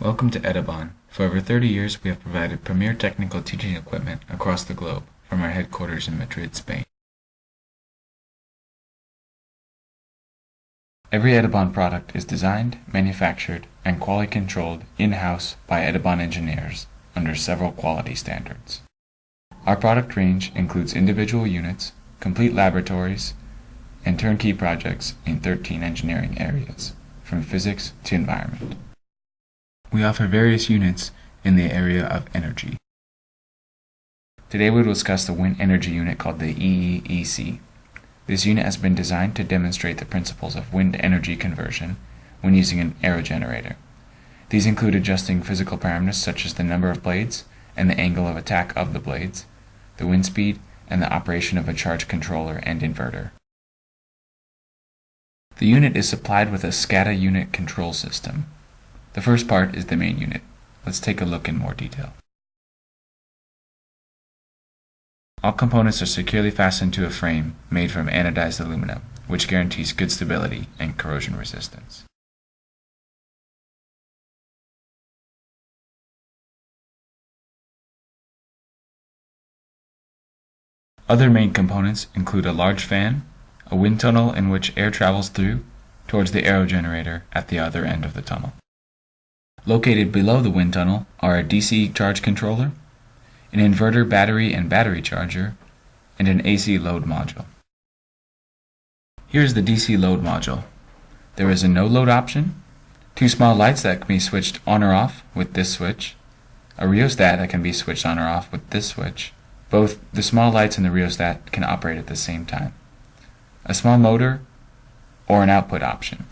Welcome to Edibon. For over 30 years, we have provided premier technical teaching equipment across the globe from our headquarters in Madrid, Spain. Every Edibon product is designed, manufactured, and quality controlled in-house by Edibon engineers under several quality standards. Our product range includes individual units, complete laboratories, and turnkey projects in 13 engineering areas, from physics to environment. We offer various units in the area of energy. Today we will discuss the wind energy unit called the EEEC. This unit has been designed to demonstrate the principles of wind energy conversion when using an aerogenerator. These include adjusting physical parameters such as the number of blades and the angle of attack of the blades, the wind speed, and the operation of a charge controller and inverter. The unit is supplied with a SCADA unit control system. The first part is the main unit. Let's take a look in more detail. All components are securely fastened to a frame made from anodized aluminum, which guarantees good stability and corrosion resistance. Other main components include a large fan, a wind tunnel in which air travels through towards the aerogenerator at the other end of the tunnel. Located below the wind tunnel are a DC charge controller, an inverter battery and battery charger, and an AC load module. Here is the DC load module. There is a no load option, two small lights that can be switched on or off with this switch, a rheostat that can be switched on or off with this switch. Both the small lights and the rheostat can operate at the same time, a small motor, or an output option.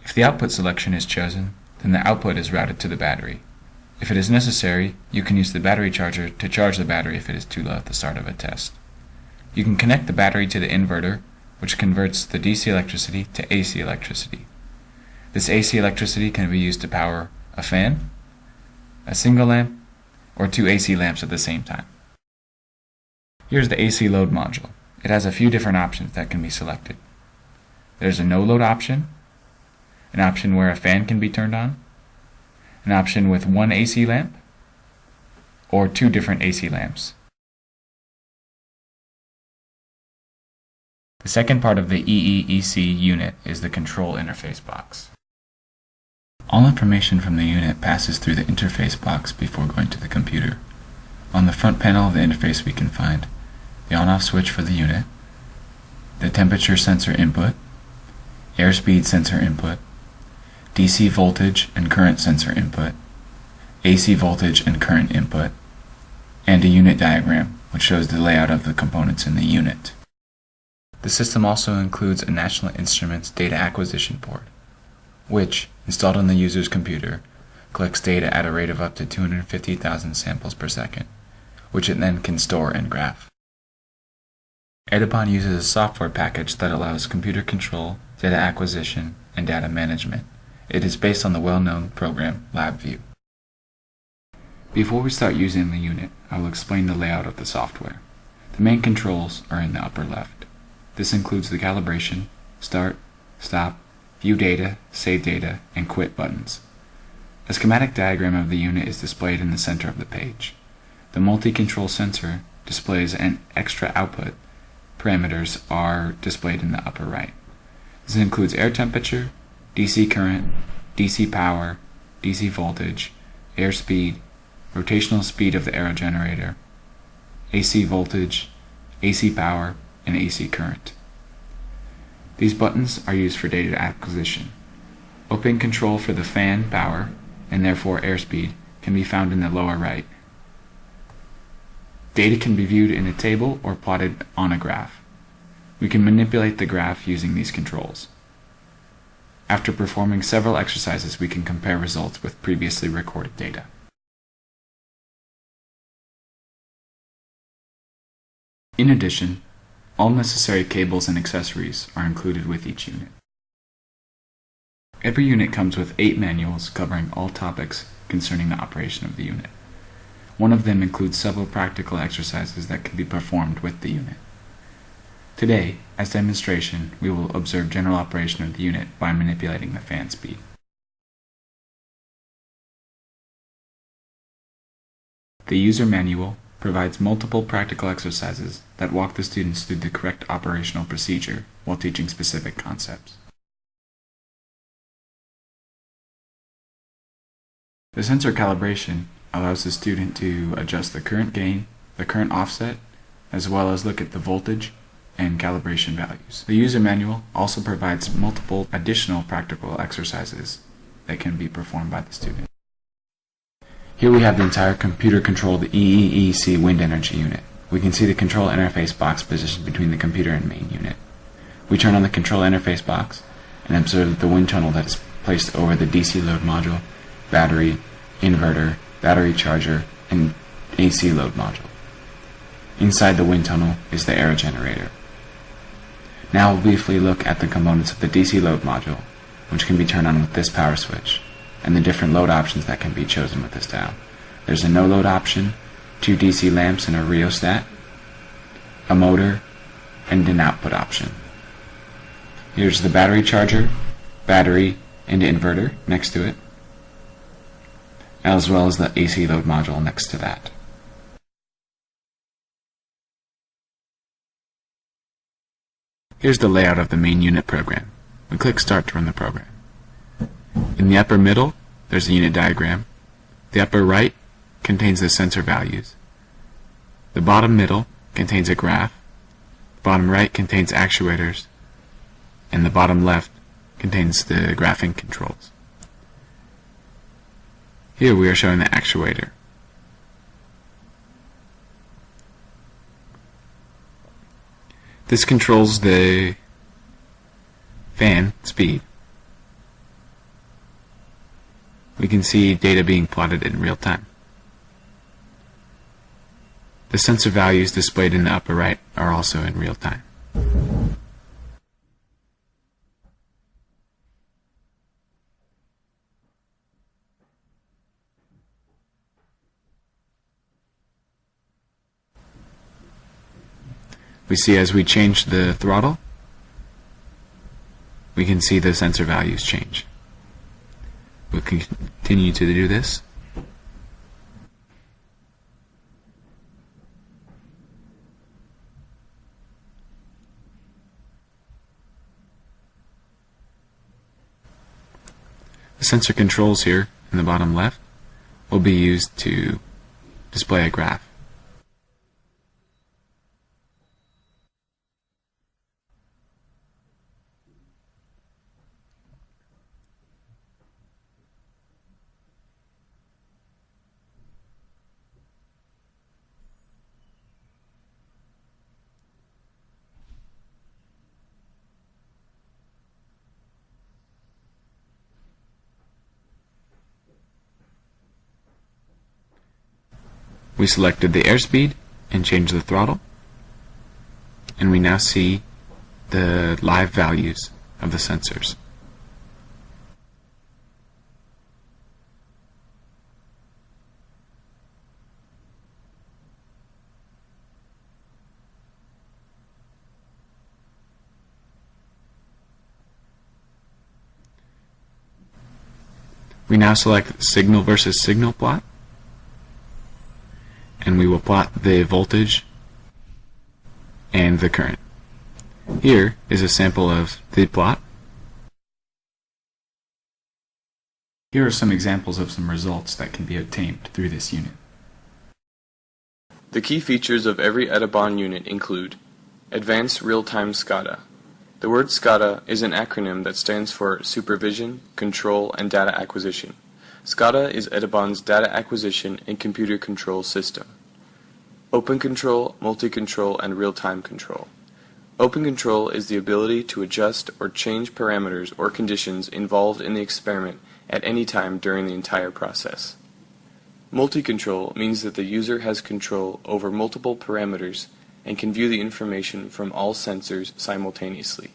If the output selection is chosen, then the output is routed to the battery. If it is necessary, you can use the battery charger to charge the battery if it is too low at the start of a test. You can connect the battery to the inverter, which converts the DC electricity to AC electricity. This AC electricity can be used to power a fan, a single lamp, or two AC lamps at the same time. Here's the AC load module. It has a few different options that can be selected. There's a no load option, an option where a fan can be turned on, an option with one AC lamp, or two different AC lamps. The second part of the EEEC unit is the control interface box. All information from the unit passes through the interface box before going to the computer. On the front panel of the interface we can find the on-off switch for the unit, the temperature sensor input, airspeed sensor input, DC voltage and current sensor input, AC voltage and current input, and a unit diagram, which shows the layout of the components in the unit. The system also includes a National Instruments data acquisition board, which, installed on the user's computer, collects data at a rate of up to 250,000 samples per second, which it then can store and graph. Edibon uses a software package that allows computer control, data acquisition, and data management. It is based on the well-known program LabVIEW. Before we start using the unit, I will explain the layout of the software. The main controls are in the upper left. This includes the calibration, start, stop, view data, save data, and quit buttons. A schematic diagram of the unit is displayed in the center of the page. The multi-control sensor displays an extra output. Parameters are displayed in the upper right. This includes air temperature, DC current, DC power, DC voltage, airspeed, rotational speed of the aerogenerator, AC voltage, AC power, and AC current. These buttons are used for data acquisition. Open control for the fan power, and therefore airspeed, can be found in the lower right. Data can be viewed in a table or plotted on a graph. We can manipulate the graph using these controls. After performing several exercises, we can compare results with previously recorded data. In addition, all necessary cables and accessories are included with each unit. Every unit comes with 8 manuals covering all topics concerning the operation of the unit. One of them includes several practical exercises that can be performed with the unit. Today, as demonstration, we will observe general operation of the unit by manipulating the fan speed. The user manual provides multiple practical exercises that walk the students through the correct operational procedure while teaching specific concepts. The sensor calibration allows the student to adjust the current gain, the current offset, as well as look at the voltage and calibration values. The user manual also provides multiple additional practical exercises that can be performed by the student. Here we have the entire computer-controlled EEEC wind energy unit. We can see the control interface box positioned between the computer and main unit. We turn on the control interface box and observe that the wind tunnel that is placed over the DC load module, battery, inverter, battery charger, and AC load module. Inside the wind tunnel is the aerogenerator. Now we'll briefly look at the components of the DC load module, which can be turned on with this power switch, and the different load options that can be chosen with this dial. There's a no load option, 2 DC lamps and a rheostat, a motor, and an output option. Here's the battery charger, battery, and inverter next to it, as well as the AC load module next to that. Here's the layout of the main unit program. We click Start to run the program. In the upper middle, there's the unit diagram. The upper right contains the sensor values. The bottom middle contains a graph. The bottom right contains actuators. And the bottom left contains the graphing controls. Here we are showing the actuator. This controls the fan speed. We can see data being plotted in real time. The sensor values displayed in the upper right are also in real time. We see as we change the throttle, we can see the sensor values change. We'll continue to do this. The sensor controls here in the bottom left will be used to display a graph. We selected the airspeed and changed the throttle, and we now see the live values of the sensors. We now select signal versus signal plot, and we will plot the voltage and the current. Here is a sample of the plot. Here are some examples of some results that can be obtained through this unit. The key features of every Edibon unit include Advanced Real-Time SCADA. The word SCADA is an acronym that stands for Supervision, Control, and Data Acquisition. SCADA is Edibon's data acquisition and computer control system. Open control, multi-control, and real-time control. Open control is the ability to adjust or change parameters or conditions involved in the experiment at any time during the entire process. Multi-control means that the user has control over multiple parameters and can view the information from all sensors simultaneously.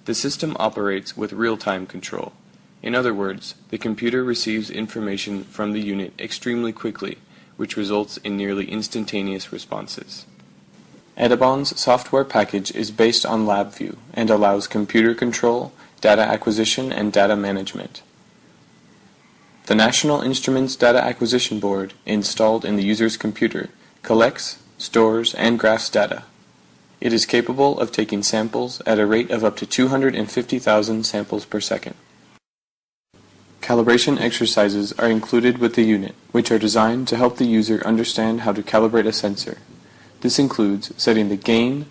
The system operates with real-time control. In other words, the computer receives information from the unit extremely quickly, which results in nearly instantaneous responses. Edibon's software package is based on LabVIEW and allows computer control, data acquisition, and data management. The National Instruments Data Acquisition Board, installed in the user's computer, collects, stores, and graphs data. It is capable of taking samples at a rate of up to 250,000 samples per second. Calibration exercises are included with the unit, which are designed to help the user understand how to calibrate a sensor. This includes setting the gain,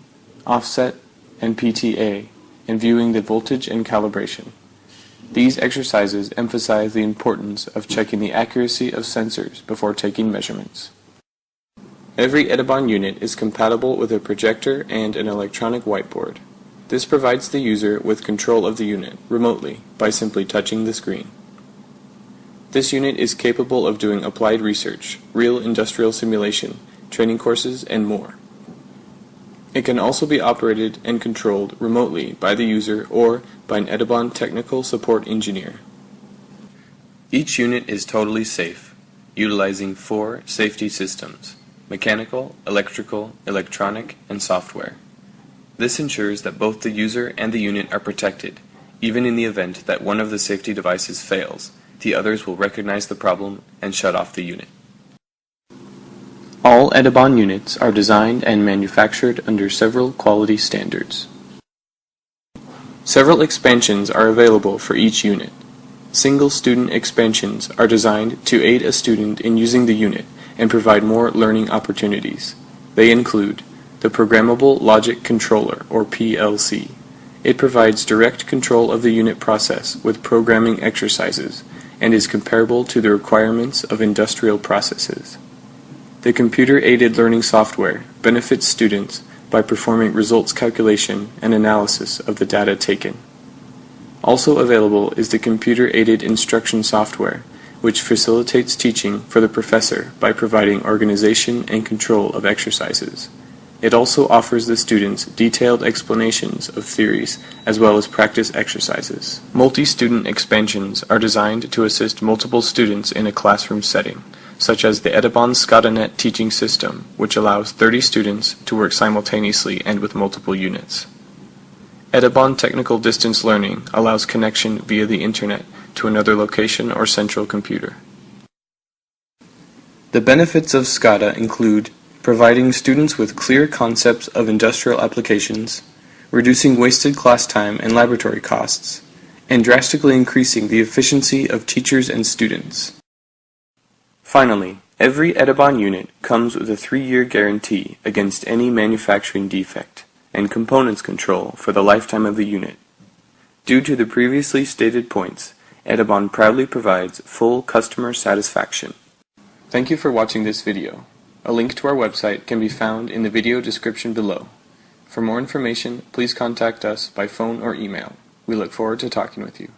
offset, and PTA, and viewing the voltage and calibration. These exercises emphasize the importance of checking the accuracy of sensors before taking measurements. Every Edibon unit is compatible with a projector and an electronic whiteboard. This provides the user with control of the unit remotely by simply touching the screen. This unit is capable of doing applied research, real industrial simulation, training courses, and more. It can also be operated and controlled remotely by the user or by an Edibon technical support engineer. Each unit is totally safe, utilizing 4 safety systems: mechanical, electrical, electronic, and software. This ensures that both the user and the unit are protected. Even in the event that one of the safety devices fails, the others will recognize the problem and shut off the unit. All Edibon units are designed and manufactured under several quality standards. Several expansions are available for each unit. Single student expansions are designed to aid a student in using the unit and provide more learning opportunities. They include the Programmable Logic Controller, or PLC. It provides direct control of the unit process with programming exercises and is comparable to the requirements of industrial processes. The computer-aided learning software benefits students by performing results calculation and analysis of the data taken. Also available is the computer-aided instruction software, which facilitates teaching for the professor by providing organization and control of exercises. It also offers the students detailed explanations of theories as well as practice exercises. Multi-student expansions are designed to assist multiple students in a classroom setting, such as the Edibon SCADAnet teaching system, which allows 30 students to work simultaneously and with multiple units. Edibon Technical Distance Learning allows connection via the internet to another location or central computer. The benefits of SCADA include providing students with clear concepts of industrial applications, reducing wasted class time and laboratory costs, and drastically increasing the efficiency of teachers and students. Finally, every Edibon unit comes with a 3-year guarantee against any manufacturing defect and components control for the lifetime of the unit. Due to the previously stated points, Edibon proudly provides full customer satisfaction. Thank you for watching this video. A link to our website can be found in the video description below. For more information, please contact us by phone or email. We look forward to talking with you.